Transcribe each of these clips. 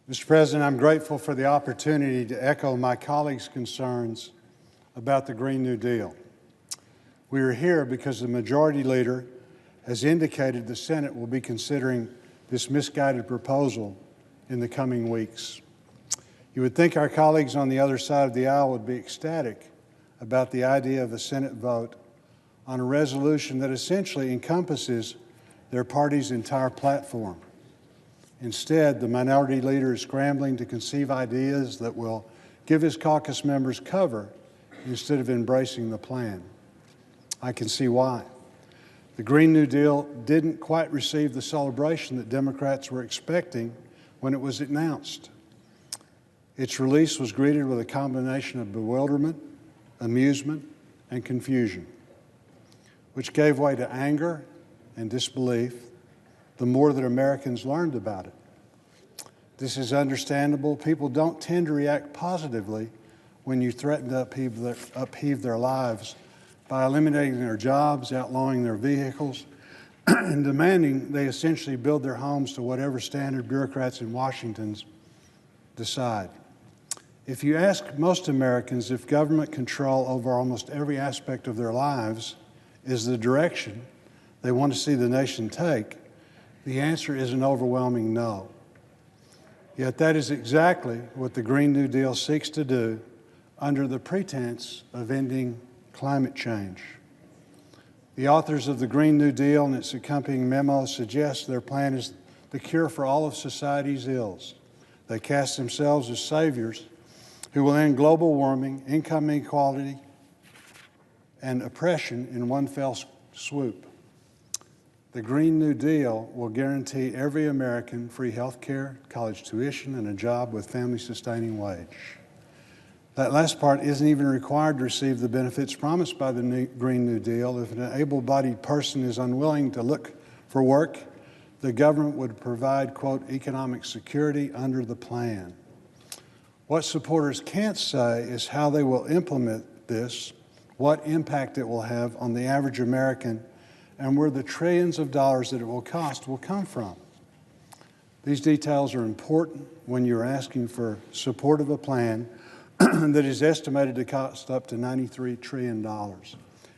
Mr. President, I'm grateful for the opportunity to echo my colleagues' concerns about the Green New Deal. We are here because the Majority Leader has indicated the Senate will be considering this misguided proposal in the coming weeks. You would think our colleagues on the other side of the aisle would be ecstatic about the idea of a Senate vote on a resolution that essentially encompasses their party's entire platform. Instead, the Minority Leader is scrambling to conceive ideas that will give his caucus members cover instead of embracing the plan. I can see why. The Green New Deal didn't quite receive the celebration that Democrats were expecting when it was announced. Its release was greeted with a combination of bewilderment, amusement, and confusion, which gave way to anger and disbelief the more that Americans learned about it. This is understandable. People don't tend to react positively when you threaten to upheave their lives by eliminating their jobs, outlawing their vehicles, and demanding they essentially build their homes to whatever standard bureaucrats in Washington decide. If you ask most Americans if government control over almost every aspect of their lives is the direction they want to see the nation take, the answer is an overwhelming no. Yet that is exactly what the Green New Deal seeks to do under the pretense of ending climate change. The authors of the Green New Deal and its accompanying memo suggest their plan is the cure for all of society's ills. They cast themselves as saviors who will end global warming, income inequality, and oppression in one fell swoop. The Green New Deal will guarantee every American free health care, college tuition, and a job with family-sustaining wage. That last part isn't even required to receive the benefits promised by the Green New Deal. If an able-bodied person is unwilling to look for work, the government would provide, quote, economic security under the plan. What supporters can't say is how they will implement this, what impact it will have on the average American, and where the trillions of dollars that it will cost will come from. These details are important when you're asking for support of a plan that is estimated to cost up to $93 trillion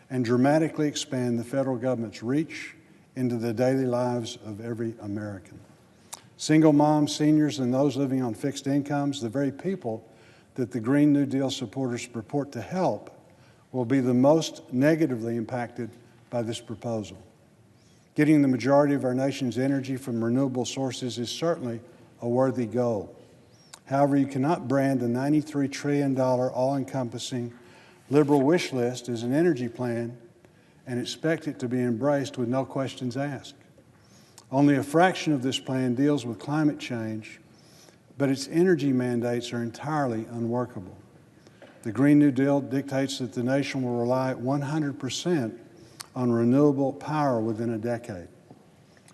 and dramatically expand the federal government's reach into the daily lives of every American. Single moms, seniors, and those living on fixed incomes, the very people that the Green New Deal supporters purport to help, will be the most negatively impacted by this proposal. Getting the majority of our nation's energy from renewable sources is certainly a worthy goal. However, you cannot brand a $93 trillion all-encompassing liberal wish list as an energy plan and expect it to be embraced with no questions asked. Only a fraction of this plan deals with climate change, but its energy mandates are entirely unworkable. The Green New Deal dictates that the nation will rely 100% on renewable power within a decade.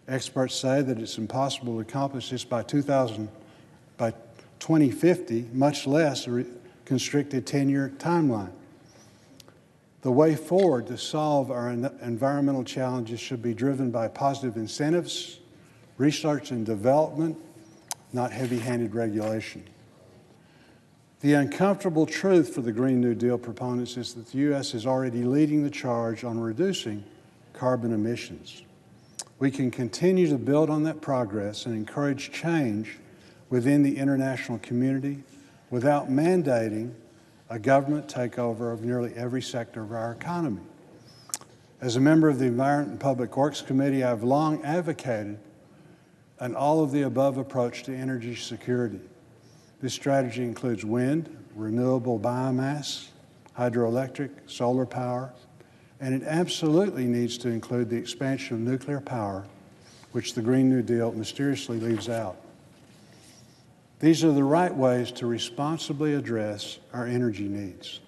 Experts say that it's impossible to accomplish this by 2050, much less a constricted 10-year timeline. The way forward to solve our environmental challenges should be driven by positive incentives, research and development, not heavy-handed regulation. The uncomfortable truth for the Green New Deal proponents is that the U.S. is already leading the charge on reducing carbon emissions. We can continue to build on that progress and encourage change within the international community without mandating a government takeover of nearly every sector of our economy. As a member of the Environment and Public Works Committee, I've long advocated an all-of-the-above approach to energy security. This strategy includes wind, renewable biomass, hydroelectric, solar power, and it absolutely needs to include the expansion of nuclear power, which the Green New Deal mysteriously leaves out. These are the right ways to responsibly address our energy needs.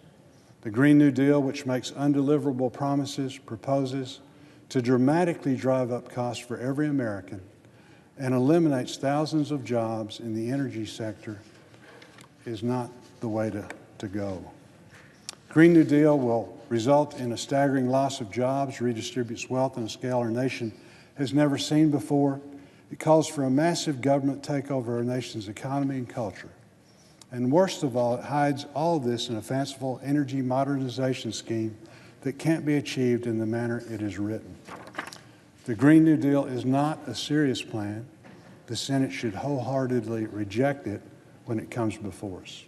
The Green New Deal, which makes undeliverable promises, proposes to dramatically drive up costs for every American and eliminates thousands of jobs in the energy sector, is not the way to go. Green New Deal will result in a staggering loss of jobs, redistributes wealth on a scale our nation has never seen before, It calls for a massive government takeover of our nation's economy and culture. And worst of all, it hides all of this in a fanciful energy modernization scheme that can't be achieved in the manner it is written. The Green New Deal is not a serious plan. The Senate should wholeheartedly reject it when it comes before us.